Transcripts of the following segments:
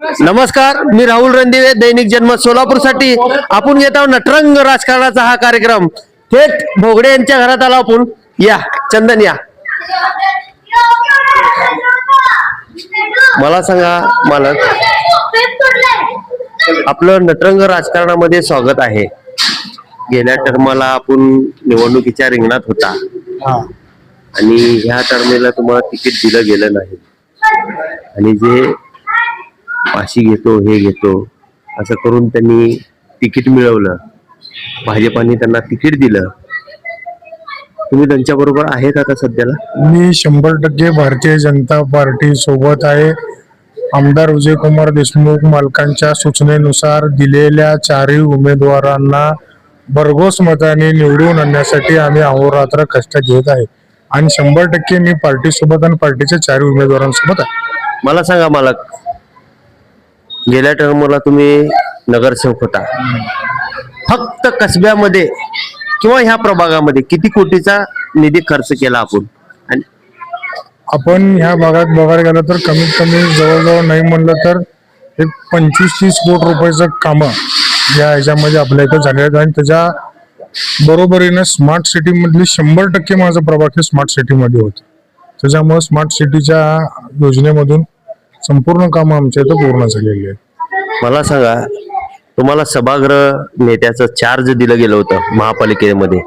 नमस्कार, मी राहुल रणदिवे, दैनिक जनमत सोलापूर साठी आपण घेत आहोत नटरंग राजकारणाचा हा कार्यक्रम. थेट भोगडे यांच्या घरात आला आपण. या चंदन या. मला सांगा मालक, आपलं नटरंग राजकारणामध्ये स्वागत आहे. गेल्या टर्मला आपण निवडणुकीच्या रिंगणात होता आणि ह्या टर्मेला तुम्हाला तिकीट दिलं गेलं नाही आणि जे फाशी घेतो हे घेतो असं करून त्यांनी तिकीट मिळवलं. भाजपाने त्यांना तिकीट दिलं. तुम्ही त्यांच्या बरोबर आहेत आता सध्याला? मी 100% भारतीय जनता पार्टी सोबत आहे. आमदार विजयकुमार देशमुख मालकांच्या सूचनेनुसार दिलेल्या चारही उमेदवारांना भरघोस मताने निवडून आणण्यासाठी आम्ही अहोरात्र कष्ट घेत आहे आणि 100% मी पार्टी सोबत आणि पार्टीच्या चारही उमेदवारांसोबत आहे. मला सांगा मालक, गेल्या टर्मला तुम्ही नगरसेवक होता. फक्त कसब्यामध्ये किंवा ह्या प्रभागामध्ये किती कोटीचा निधी खर्च केला आणि आपण ह्या भागात बघायला गेलं तर कमीत कमी जवळजवळ नाही म्हणलं तर एक 25-30 कोटी रुपयाचं कामं या ह्याच्यामध्ये आपल्या इथं झाले आहेत आणि त्याच्या बरोबरीने स्मार्ट सिटी मधली 100% माझं प्रभाग हे स्मार्ट सिटी मध्ये होतं. त्याच्यामुळे स्मार्ट सिटीच्या योजनेमधून संपूर्ण कामं आमच्या इथं पूर्ण झालेली आहेत. मला सांगा, तुम्हाला सभागृह नेत्याचं चार्ज दिलं गेलं होतं महापालिकेमध्ये,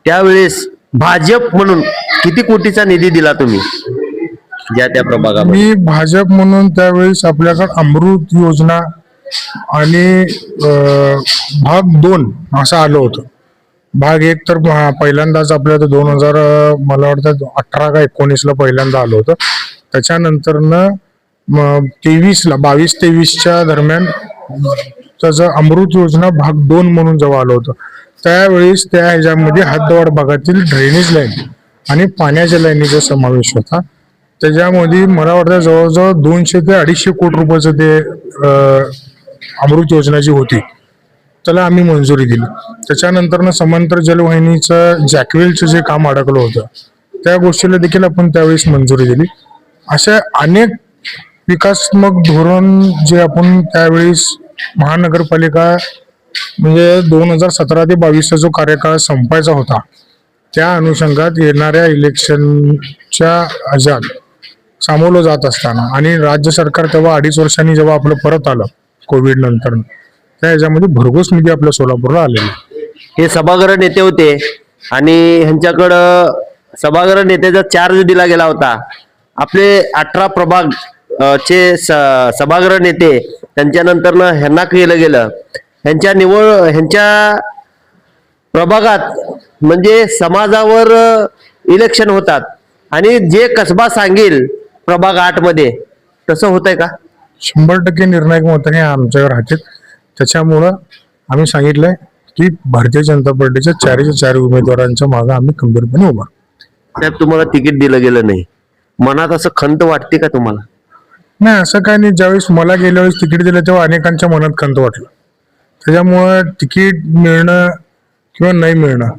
त्यावेळेस भाजप म्हणून किती कोटीचा निधी दिला तुम्ही ज्या त्या प्रभागामध्ये? मी भाजप म्हणून त्यावेळेस आपल्याकडे अमृत योजना आणि भाग 2 असं आलं होतं. भाग 1 तर पहिल्यांदाच आपल्या 2000 मला वाटतं 18 का 19 ला पहिल्यांदा आलं होतं. त्याच्यानंतर 22-23च्या दरम्यान त्याचं अमृत योजना भाग 2 म्हणून जेव्हा आलं होतं त्यावेळेस त्या ह्याच्यामध्ये हद्दवाढ भागातील ड्रेनेज लाईन आणि पाण्याच्या लाईनीचा समावेश होता. त्याच्यामध्ये मला वाटतं जवळजवळ 200 ते 250 कोटी रुपयाचं ते अमृत योजना जी होती त्याला आम्ही मंजुरी दिली. त्याच्यानंतर समांतर जलवाहिनीचं जॅकवेलचं जे काम अडकलं होतं त्या गोष्टीला देखील आपण त्यावेळेस मंजुरी दिली. अशा अनेक विकासात्मक धोरण जे आपण त्यावेळेस महानगरपालिका म्हणजे 2017 ते 22चा जो कार्यकाळ संपायचा होता त्या अनुषंगात येणाऱ्या इलेक्शनच्या ह्याच्यात सामोरं जात असताना आणि राज्य सरकार तेव्हा 2.5 वर्षांनी जेव्हा आपलं परत आलं कोविड नंतर, त्या ह्याच्यामध्ये भरघोस निधी आपल्या सोलापूरला आलेला. हे सभागृह नेते होते आणि ह्यांच्याकडं सभागृह नेत्याचा चार्ज दिला गेला होता. आपले 18 प्रभाग चे सभागृह नेते त्यांच्यानंतर ह्यांना केलं गेलं. ह्यांच्या प्रभागात म्हणजे समाजावर इलेक्शन होतात आणि जे कसबा सांगेल प्रभाग 8 मध्ये तसं होतंय का? 100% निर्णायक मताने आमच्यावर राहतात. त्याच्यामुळं आम्ही सांगितलंय की भारतीय जनता पार्टीच्या 4 उमेदवारांच्या मागे आम्ही खंबीरपणे उभा. साहेब, तुम्हाला तिकीट दिलं गेलं नाही, मनात असं खंत वाटते का तुम्हाला? नाही, असं काय नाही. ज्यावेळेस मला गेल्या वेळेस तिकीट दिलं तेव्हा अनेकांच्या मनात खंत वाटलं. त्याच्यामुळं तिकीट मिळणं किंवा नाही मिळणं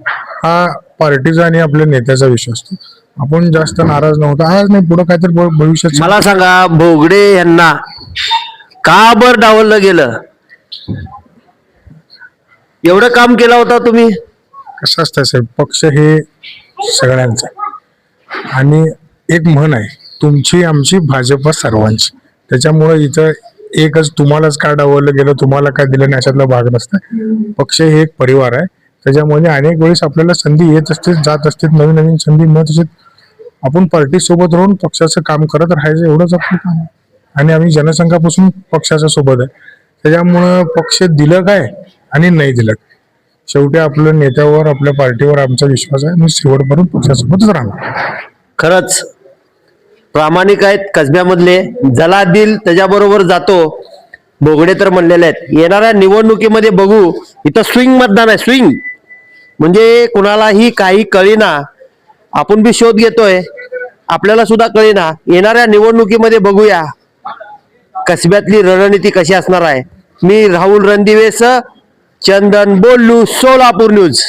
हा पार्टीचा आणि आपल्या नेत्याचा विषय असतो. आपण जास्त नाराज नव्हतो आज नाही, पुढे काहीतरी भविष्यात. मला सांगा, भोगडे यांना का बर डावललं गेलं? एवढं काम केलं होतं तुम्ही. कसं असतं साहेब, पक्ष हे सगळ्यांचा आणि एक म्हण आहे, तुमची आमची भाजप सर्वांची. त्याच्यामुळे इथं एकच तुम्हालाच काय डावललं गेलं, तुम्हाला काय दिलं नाही अशातला भाग नसतं. पक्ष हे एक परिवार आहे. त्याच्यामुळे अनेक वेळेस आपल्याला संधी येत असते, जात असते, नवीन नवीन संधी मिळत असते. आपण पार्टी सोबत राहून पक्षाचं काम करत राहायचं एवढंच आपलं काम आहे आणि आम्ही जनसंघापासून पक्षाच्या सोबत आहे. त्याच्यामुळं पक्ष दिलं काय आणि नाही दिलं, शेवटी आपल्या नेत्यावर आपल्या पार्टीवर आमचा विश्वास आहे. मी शेवटपर्यंत पक्षासोबतच राहणार. खरंच प्रामाणिक आहेत कसब्यामधले. ज्याला दिल त्याच्याबरोबर जातो. भोगडे तर म्हणलेले आहेत, येणाऱ्या निवडणुकीमध्ये बघू. इथं स्विंग मतदान आहे, स्विंग म्हणजे कुणालाही काही कळेना. आपण बी शोध घेतोय, आपल्याला सुद्धा कळेना. येणाऱ्या निवडणुकीमध्ये बघूया कसब्यातली रणनीती कशी असणार आहे. मी राहुल रणदिवे, चंदन बोलू, सोलापूर न्यूज.